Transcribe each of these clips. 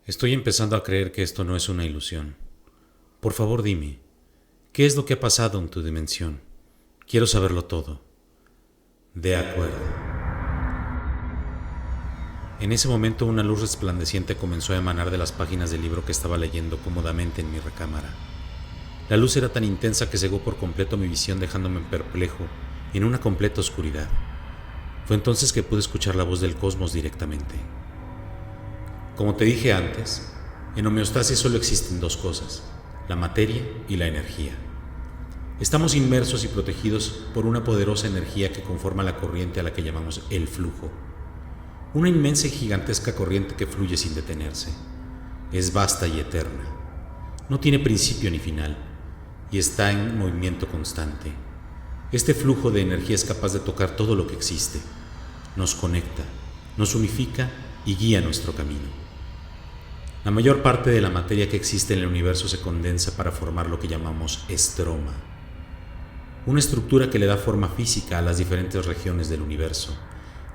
Estoy empezando a creer que esto no es una ilusión. Por favor, dime, ¿qué es lo que ha pasado en tu dimensión? Quiero saberlo todo. De acuerdo. En ese momento una luz resplandeciente comenzó a emanar de las páginas del libro que estaba leyendo cómodamente en mi recámara. La luz era tan intensa que cegó por completo mi visión, dejándome perplejo en una completa oscuridad. Fue entonces que pude escuchar la voz del cosmos directamente. Como te dije antes, en homeostasis solo existen dos cosas, la materia y la energía. Estamos inmersos y protegidos por una poderosa energía que conforma la corriente a la que llamamos el flujo. Una inmensa y gigantesca corriente que fluye sin detenerse. Es vasta y eterna. No tiene principio ni final y está en movimiento constante. Este flujo de energía es capaz de tocar todo lo que existe. Nos conecta, nos unifica y guía nuestro camino. La mayor parte de la materia que existe en el universo se condensa para formar lo que llamamos estroma, una estructura que le da forma física a las diferentes regiones del universo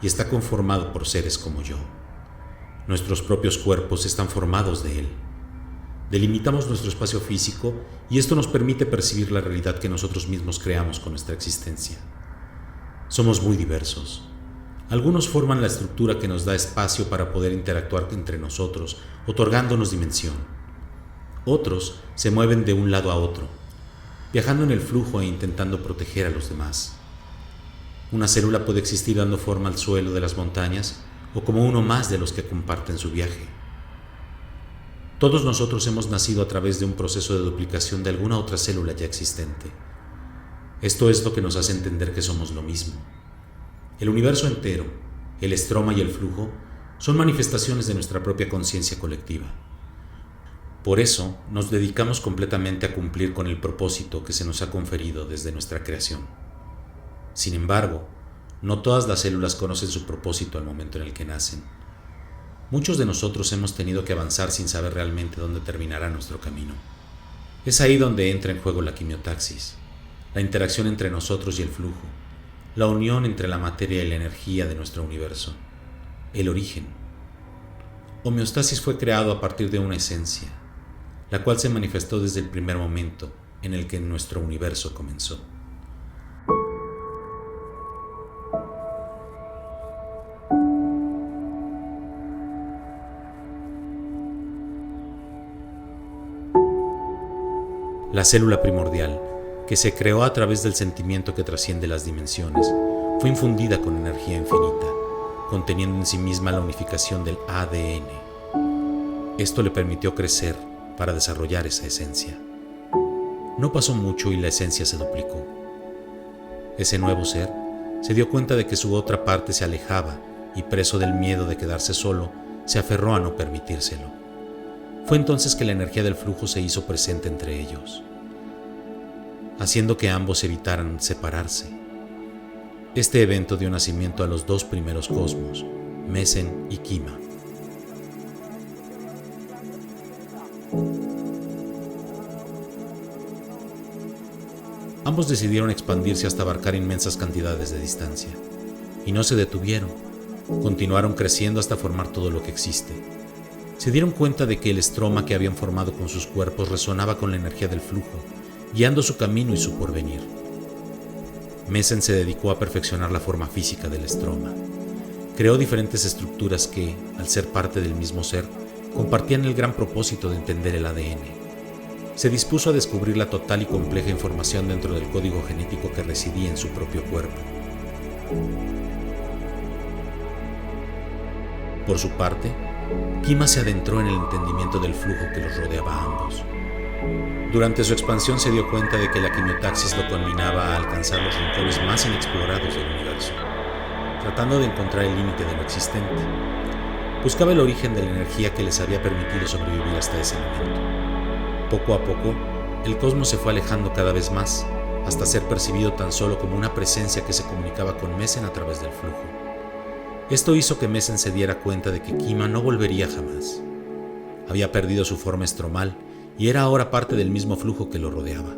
y está conformado por seres como yo. Nuestros propios cuerpos están formados de él. Delimitamos nuestro espacio físico y esto nos permite percibir la realidad que nosotros mismos creamos con nuestra existencia. Somos muy diversos. Algunos forman la estructura que nos da espacio para poder interactuar entre nosotros, otorgándonos dimensión. Otros se mueven de un lado a otro, viajando en el flujo e intentando proteger a los demás. Una célula puede existir dando forma al suelo de las montañas o como uno más de los que comparten su viaje. Todos nosotros hemos nacido a través de un proceso de duplicación de alguna otra célula ya existente. Esto es lo que nos hace entender que somos lo mismo. El universo entero, el estroma y el flujo son manifestaciones de nuestra propia conciencia colectiva. Por eso nos dedicamos completamente a cumplir con el propósito que se nos ha conferido desde nuestra creación. Sin embargo, no todas las células conocen su propósito al momento en el que nacen. Muchos de nosotros hemos tenido que avanzar sin saber realmente dónde terminará nuestro camino. Es ahí donde entra en juego la quimiotaxis, la interacción entre nosotros y el flujo, la unión entre la materia y la energía de nuestro universo, el origen. Homeostasis fue creado a partir de una esencia, la cual se manifestó desde el primer momento en el que nuestro universo comenzó. La célula primordial, que se creó a través del sentimiento que trasciende las dimensiones, fue infundida con energía infinita, conteniendo en sí misma la unificación del ADN. Esto le permitió crecer para desarrollar esa esencia. No pasó mucho y la esencia se duplicó. Ese nuevo ser se dio cuenta de que su otra parte se alejaba y, preso del miedo de quedarse solo, se aferró a no permitírselo. Fue entonces que la energía del flujo se hizo presente entre ellos, haciendo que ambos evitaran separarse. Este evento dio nacimiento a los dos primeros cosmos, Mesen y Kima. Ambos decidieron expandirse hasta abarcar inmensas cantidades de distancia, y no se detuvieron. Continuaron creciendo hasta formar todo lo que existe. Se dieron cuenta de que el estroma que habían formado con sus cuerpos resonaba con la energía del flujo, guiando su camino y su porvenir. Mesen se dedicó a perfeccionar la forma física del estroma. Creó diferentes estructuras que, al ser parte del mismo ser, compartían el gran propósito de entender el ADN. Se dispuso a descubrir la total y compleja información dentro del código genético que residía en su propio cuerpo. Por su parte, Kima se adentró en el entendimiento del flujo que los rodeaba a ambos. Durante su expansión se dio cuenta de que la quimiotaxis lo conminaba a alcanzar los rincones más inexplorados del universo, tratando de encontrar el límite de lo existente. Buscaba el origen de la energía que les había permitido sobrevivir hasta ese momento. Poco a poco, el cosmos se fue alejando cada vez más, hasta ser percibido tan solo como una presencia que se comunicaba con Mesen a través del flujo. Esto hizo que Mesen se diera cuenta de que Kima no volvería jamás. Había perdido su forma estromal y era ahora parte del mismo flujo que lo rodeaba.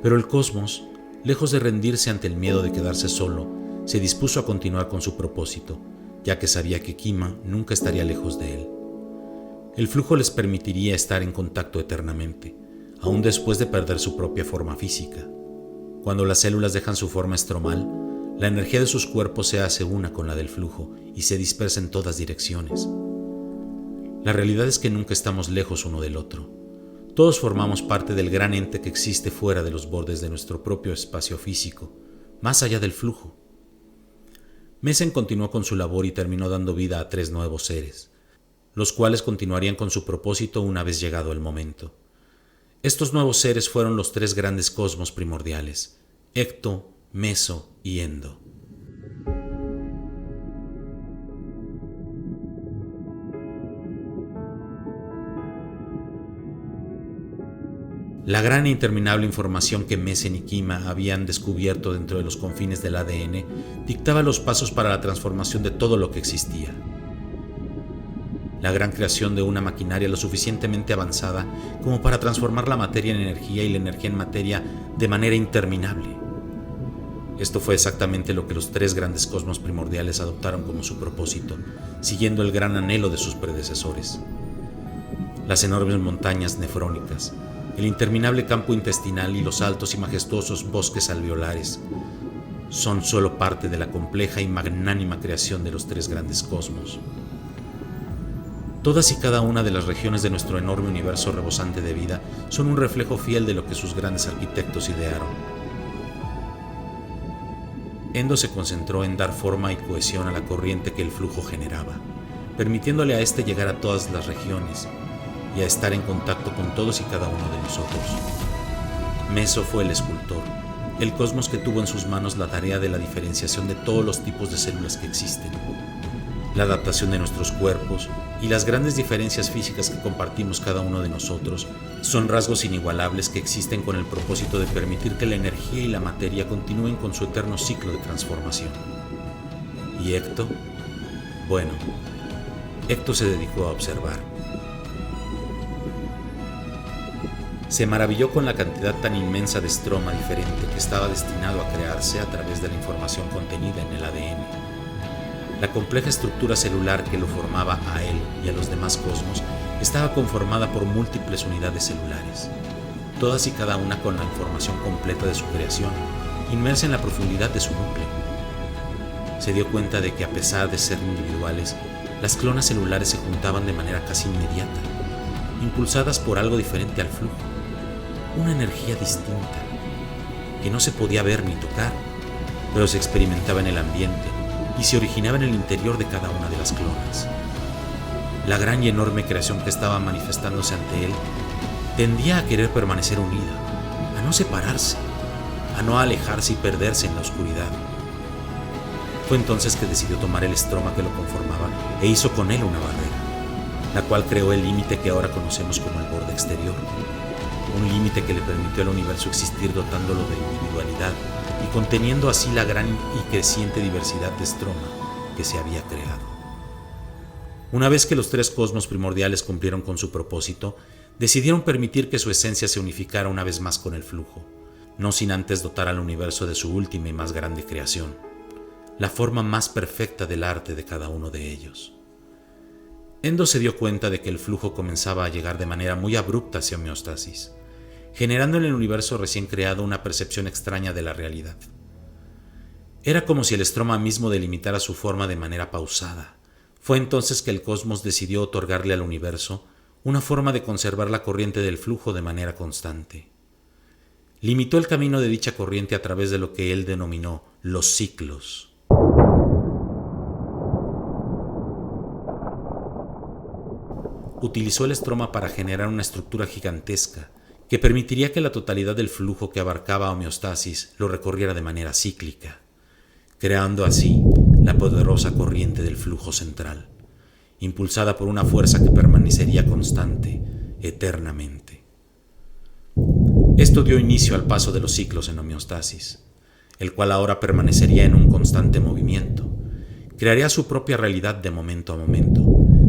Pero el cosmos, lejos de rendirse ante el miedo de quedarse solo, se dispuso a continuar con su propósito, ya que sabía que Kima nunca estaría lejos de él. el flujo les permitiría estar en contacto eternamente, aún después de perder su propia forma física. Cuando las células dejan su forma estromal, la energía de sus cuerpos se hace una con la del flujo y se dispersa en todas direcciones. La realidad es que nunca estamos lejos uno del otro. Todos formamos parte del gran ente que existe fuera de los bordes de nuestro propio espacio físico, más allá del flujo. Messen continuó con su labor y terminó dando vida a 3 nuevos seres, los cuales continuarían con su propósito una vez llegado el momento. Estos nuevos seres fueron los 3 grandes cosmos primordiales: Ecto, Meso y Endo. La gran e interminable información que Messen y Kima habían descubierto dentro de los confines del ADN dictaba los pasos para la transformación de todo lo que existía. La gran creación de una maquinaria lo suficientemente avanzada como para transformar la materia en energía y la energía en materia de manera interminable. Esto fue exactamente lo que los 3 grandes cosmos primordiales adoptaron como su propósito, siguiendo el gran anhelo de sus predecesores. Las enormes montañas nefrónicas, el interminable campo intestinal y los altos y majestuosos bosques alveolares son solo parte de la compleja y magnánima creación de los 3 grandes cosmos. Todas y cada una de las regiones de nuestro enorme universo rebosante de vida son un reflejo fiel de lo que sus grandes arquitectos idearon. Endo se concentró en dar forma y cohesión a la corriente que el flujo generaba, permitiéndole a éste llegar a todas las regiones y a estar en contacto con todos y cada uno de nosotros. Meso fue el escultor, el cosmos que tuvo en sus manos la tarea de la diferenciación de todos los tipos de células que existen, la adaptación de nuestros cuerpos y las grandes diferencias físicas que compartimos cada uno de nosotros son rasgos inigualables que existen con el propósito de permitir que la energía y la materia continúen con su eterno ciclo de transformación. ¿Y Ecto? Bueno, Ecto se dedicó a observar. Se maravilló con la cantidad tan inmensa de estroma diferente que estaba destinado a crearse a través de la información contenida en el ADN. La compleja estructura celular que lo formaba a él y a los demás cosmos estaba conformada por múltiples unidades celulares, todas y cada una con la información completa de su creación, inmersa en la profundidad de su núcleo. Se dio cuenta de que, a pesar de ser individuales, las clonas celulares se juntaban de manera casi inmediata, impulsadas por algo diferente al flujo, una energía distinta, que no se podía ver ni tocar, pero se experimentaba en el ambiente y se originaba en el interior de cada una de las clonas. La gran y enorme creación que estaba manifestándose ante él tendía a querer permanecer unida, a no separarse, a no alejarse y perderse en la oscuridad. Fue entonces que decidió tomar el estroma que lo conformaba e hizo con él una barrera, la cual creó el límite que ahora conocemos como el borde exterior, un límite que le permitió al universo existir dotándolo de individualidad y conteniendo así la gran y creciente diversidad de estroma que se había creado. Una vez que los 3 cosmos primordiales cumplieron con su propósito, decidieron permitir que su esencia se unificara una vez más con el flujo, no sin antes dotar al universo de su última y más grande creación, la forma más perfecta del arte de cada uno de ellos. Endo se dio cuenta de que el flujo comenzaba a llegar de manera muy abrupta hacia homeostasis, generando en el universo recién creado una percepción extraña de la realidad. Era como si el estroma mismo delimitara su forma de manera pausada. Fue entonces que el cosmos decidió otorgarle al universo una forma de conservar la corriente del flujo de manera constante. Limitó el camino de dicha corriente a través de lo que él denominó los ciclos. Utilizó el estroma para generar una estructura gigantesca que permitiría que la totalidad del flujo que abarcaba homeostasis lo recorriera de manera cíclica, creando así la poderosa corriente del flujo central, impulsada por una fuerza que permanecería constante eternamente. Esto dio inicio al paso de los ciclos en homeostasis, el cual ahora permanecería en un constante movimiento. Crearía su propia realidad de momento a momento,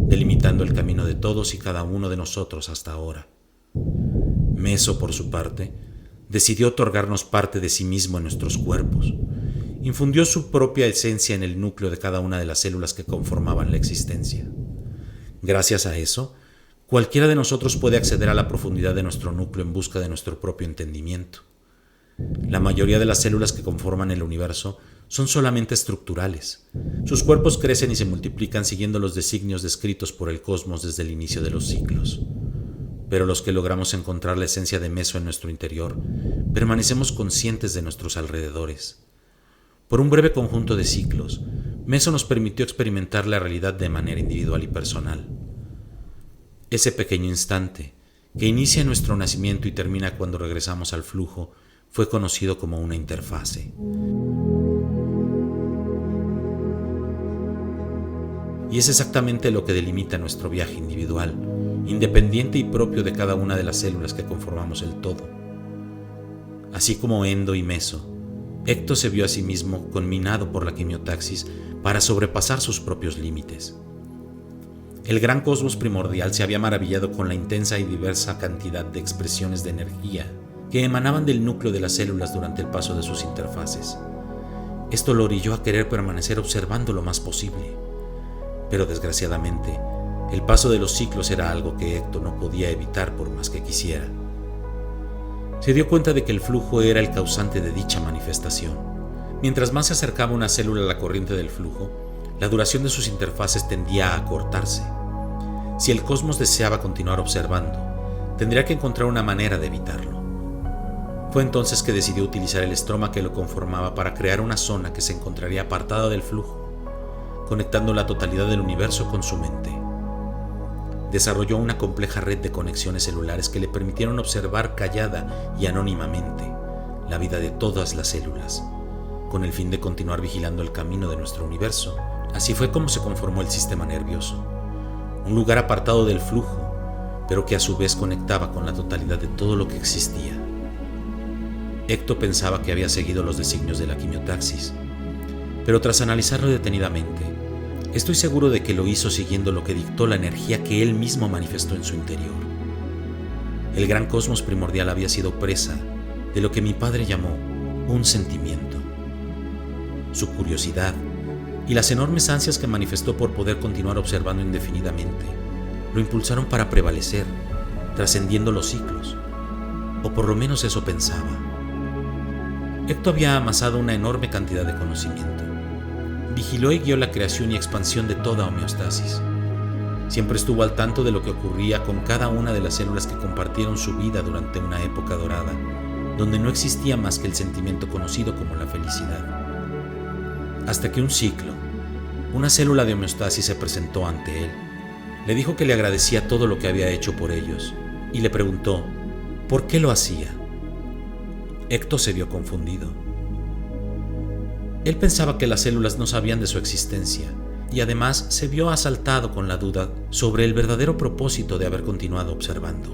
delimitando el camino de todos y cada uno de nosotros hasta ahora. Meso, por su parte, decidió otorgarnos parte de sí mismo en nuestros cuerpos. Infundió su propia esencia en el núcleo de cada una de las células que conformaban la existencia. Gracias a eso, Cualquiera de nosotros puede acceder a la profundidad de nuestro núcleo en busca de nuestro propio entendimiento. La mayoría de las células que conforman el universo son solamente estructurales. Sus cuerpos crecen y se multiplican siguiendo los designios descritos por el cosmos desde el inicio de los ciclos. Pero los que logramos encontrar la esencia de Meso en nuestro interior, permanecemos conscientes de nuestros alrededores. Por un breve conjunto de ciclos, Meso nos permitió experimentar la realidad de manera individual y personal. Ese pequeño instante, que inicia nuestro nacimiento y termina cuando regresamos al flujo, fue conocido como una interfase. Y es exactamente lo que delimita nuestro viaje individual, independiente y propio de cada una de las células que conformamos el todo. Así como Endo y Meso, Ecto se vio a sí mismo conminado por la quimiotaxis para sobrepasar sus propios límites. El gran cosmos primordial se había maravillado con la intensa y diversa cantidad de expresiones de energía que emanaban del núcleo de las células durante el paso de sus interfaces. Esto lo orilló a querer permanecer observando lo más posible. Pero desgraciadamente, el paso de los ciclos era algo que Ecto no podía evitar por más que quisiera. Se dio cuenta de que el flujo era el causante de dicha manifestación. Mientras más se acercaba una célula a la corriente del flujo, la duración de sus interfaces tendía a acortarse. Si el cosmos deseaba continuar observando, tendría que encontrar una manera de evitarlo. Fue entonces que decidió utilizar el estroma que lo conformaba para crear una zona que se encontraría apartada del flujo, conectando la totalidad del universo con su mente. Desarrolló una compleja red de conexiones celulares que le permitieron observar callada y anónimamente la vida de todas las células, con el fin de continuar vigilando el camino de nuestro universo. Así fue como se conformó el sistema nervioso, un lugar apartado del flujo, pero que a su vez conectaba con la totalidad de todo lo que existía. Ecto pensaba que había seguido los designios de la quimiotaxis, pero tras analizarlo detenidamente, estoy seguro de que lo hizo siguiendo lo que dictó la energía que él mismo manifestó en su interior. El gran cosmos primordial había sido presa de lo que mi padre llamó un sentimiento. Su curiosidad y las enormes ansias que manifestó por poder continuar observando indefinidamente lo impulsaron para prevalecer, trascendiendo los ciclos, o por lo menos eso pensaba. Ecto había amasado una enorme cantidad de conocimiento. Vigiló y guió la creación y expansión de toda homeostasis. Siempre estuvo al tanto de lo que ocurría con cada una de las células que compartieron su vida durante una época dorada, donde no existía más que el sentimiento conocido como la felicidad. Hasta que un ciclo, una célula de homeostasis se presentó ante él. Le dijo que le agradecía todo lo que había hecho por ellos y le preguntó ¿por qué lo hacía? Ecto se vio confundido. Él pensaba que las células no sabían de su existencia y además se vio asaltado con la duda sobre el verdadero propósito de haber continuado observando.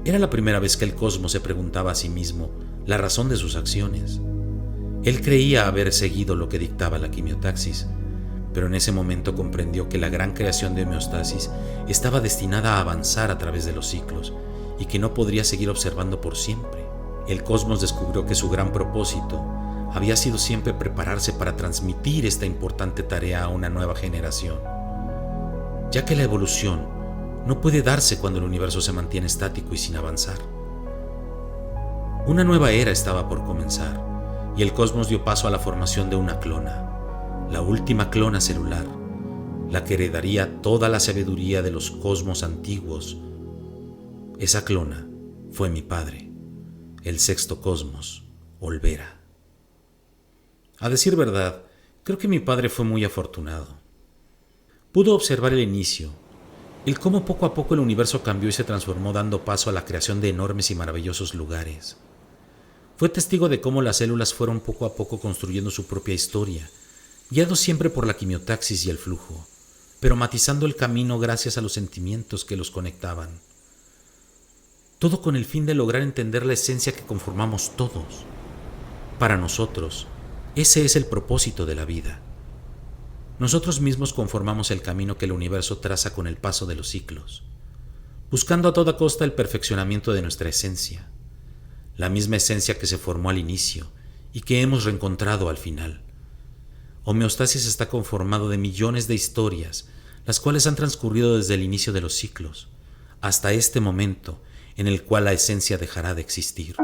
Era la primera vez que el cosmos se preguntaba a sí mismo la razón de sus acciones. Él creía haber seguido lo que dictaba la quimiotaxis, pero en ese momento comprendió que la gran creación de homeostasis estaba destinada a avanzar a través de los ciclos y que no podría seguir observando por siempre. El cosmos descubrió que su gran propósito había sido siempre prepararse para transmitir esta importante tarea a una nueva generación, ya que la evolución no puede darse cuando el universo se mantiene estático y sin avanzar. Una nueva era estaba por comenzar, y el cosmos dio paso a la formación de una clona, la última clona celular, la que heredaría toda la sabiduría de los cosmos antiguos. Esa clona fue mi padre, el sexto cosmos, Olvera. A decir verdad, creo que mi padre fue muy afortunado. Pudo observar el inicio, el cómo poco a poco el universo cambió y se transformó dando paso a la creación de enormes y maravillosos lugares. Fue testigo de cómo las células fueron poco a poco construyendo su propia historia, guiados siempre por la quimiotaxis y el flujo, pero matizando el camino gracias a los sentimientos que los conectaban. Todo con el fin de lograr entender la esencia que conformamos todos. Para nosotros, ese es el propósito de la vida. Nosotros mismos conformamos el camino que el universo traza con el paso de los ciclos, buscando a toda costa el perfeccionamiento de nuestra esencia, la misma esencia que se formó al inicio y que hemos reencontrado al final. Homeostasis está conformado de millones de historias, las cuales han transcurrido desde el inicio de los ciclos, hasta este momento en el cual la esencia dejará de existir.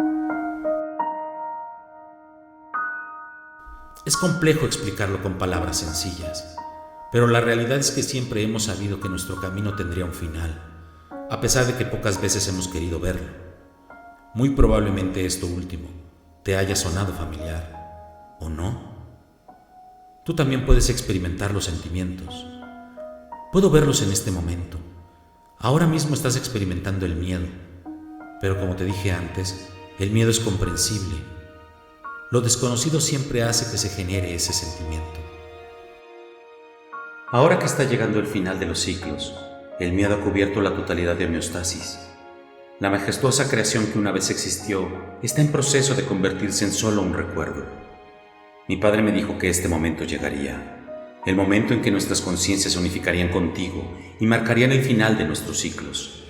Es complejo explicarlo con palabras sencillas, pero la realidad es que siempre hemos sabido que nuestro camino tendría un final, a pesar de que pocas veces hemos querido verlo. Muy probablemente esto último te haya sonado familiar, ¿o no? Tú también puedes experimentar los sentimientos. Puedo verlos en este momento. Ahora mismo estás experimentando el miedo, pero como te dije antes, el miedo es comprensible. Lo desconocido siempre hace que se genere ese sentimiento. Ahora que está llegando el final de los ciclos, el miedo ha cubierto la totalidad de homeostasis. La majestuosa creación que una vez existió está en proceso de convertirse en solo un recuerdo. Mi padre me dijo que este momento llegaría, el momento en que nuestras conciencias se unificarían contigo y marcarían el final de nuestros ciclos.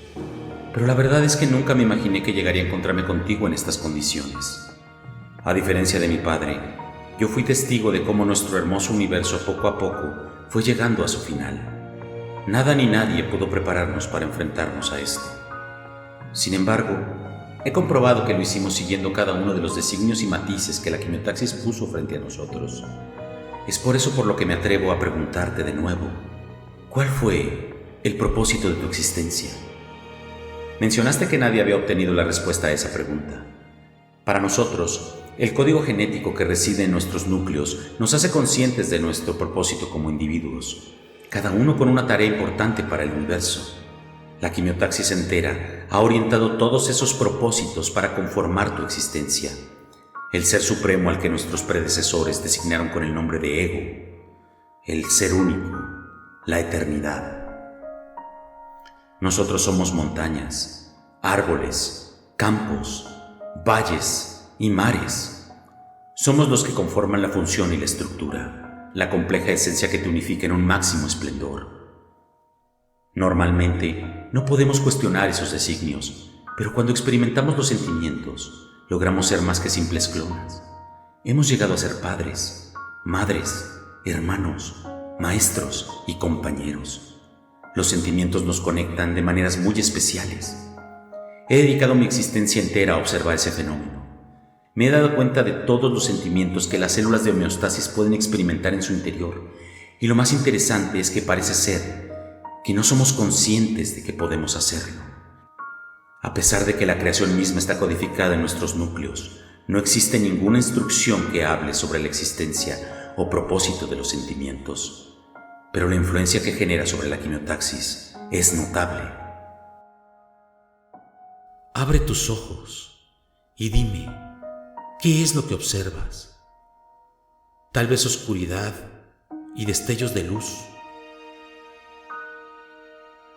Pero la verdad es que nunca me imaginé que llegaría a encontrarme contigo en estas condiciones. A diferencia de mi padre, yo fui testigo de cómo nuestro hermoso universo poco a poco fue llegando a su final. Nada ni nadie pudo prepararnos para enfrentarnos a esto. Sin embargo, he comprobado que lo hicimos siguiendo cada uno de los designios y matices que la quimiotaxis puso frente a nosotros. Es por eso por lo que me atrevo a preguntarte de nuevo, ¿cuál fue el propósito de tu existencia? Mencionaste que nadie había obtenido la respuesta a esa pregunta. Para nosotros, el código genético que reside en nuestros núcleos nos hace conscientes de nuestro propósito como individuos, cada uno con una tarea importante para el universo. La quimiotaxis entera ha orientado todos esos propósitos para conformar tu existencia, el ser supremo al que nuestros predecesores designaron con el nombre de ego, el ser único, la eternidad. Nosotros somos montañas, árboles, campos, valles y mares. Somos los que conforman la función y la estructura, la compleja esencia que te unifica en un máximo esplendor. Normalmente no podemos cuestionar esos designios, pero cuando experimentamos los sentimientos, logramos ser más que simples clones. Hemos llegado a ser padres, madres, hermanos, maestros y compañeros. Los sentimientos nos conectan de maneras muy especiales. He dedicado mi existencia entera a observar ese fenómeno. Me he dado cuenta de todos los sentimientos que las células de homeostasis pueden experimentar en su interior, y lo más interesante es que parece ser que no somos conscientes de que podemos hacerlo. A pesar de que la creación misma está codificada en nuestros núcleos, no existe ninguna instrucción que hable sobre la existencia o propósito de los sentimientos, pero la influencia que genera sobre la quimiotaxis es notable. Abre tus ojos y dime, ¿qué es lo que observas? Tal vez oscuridad y destellos de luz.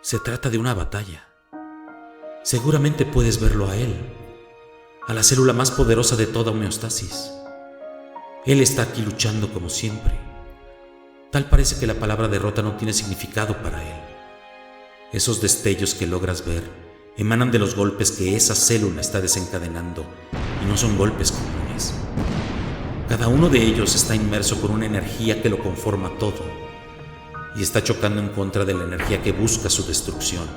Se trata de una batalla. Seguramente puedes verlo a él, a la célula más poderosa de toda homeostasis. Él está aquí luchando como siempre. Tal parece que la palabra derrota no tiene significado para él. Esos destellos que logras ver emanan de los golpes que esa célula está desencadenando y no son golpes comunes. Cada uno de ellos está inmerso por una energía que lo conforma todo y está chocando en contra de la energía que busca su destrucción.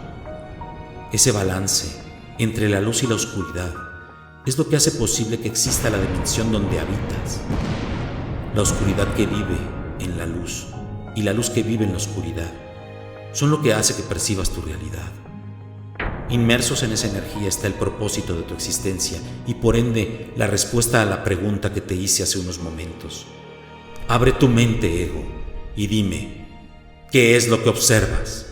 Ese balance entre la luz y la oscuridad es lo que hace posible que exista la dimensión donde habitas. La oscuridad que vive en la luz y la luz que vive en la oscuridad son lo que hace que percibas tu realidad. Inmersos en esa energía está el propósito de tu existencia y por ende la respuesta a la pregunta que te hice hace unos momentos. Abre tu mente, ego, y dime, ¿qué es lo que observas?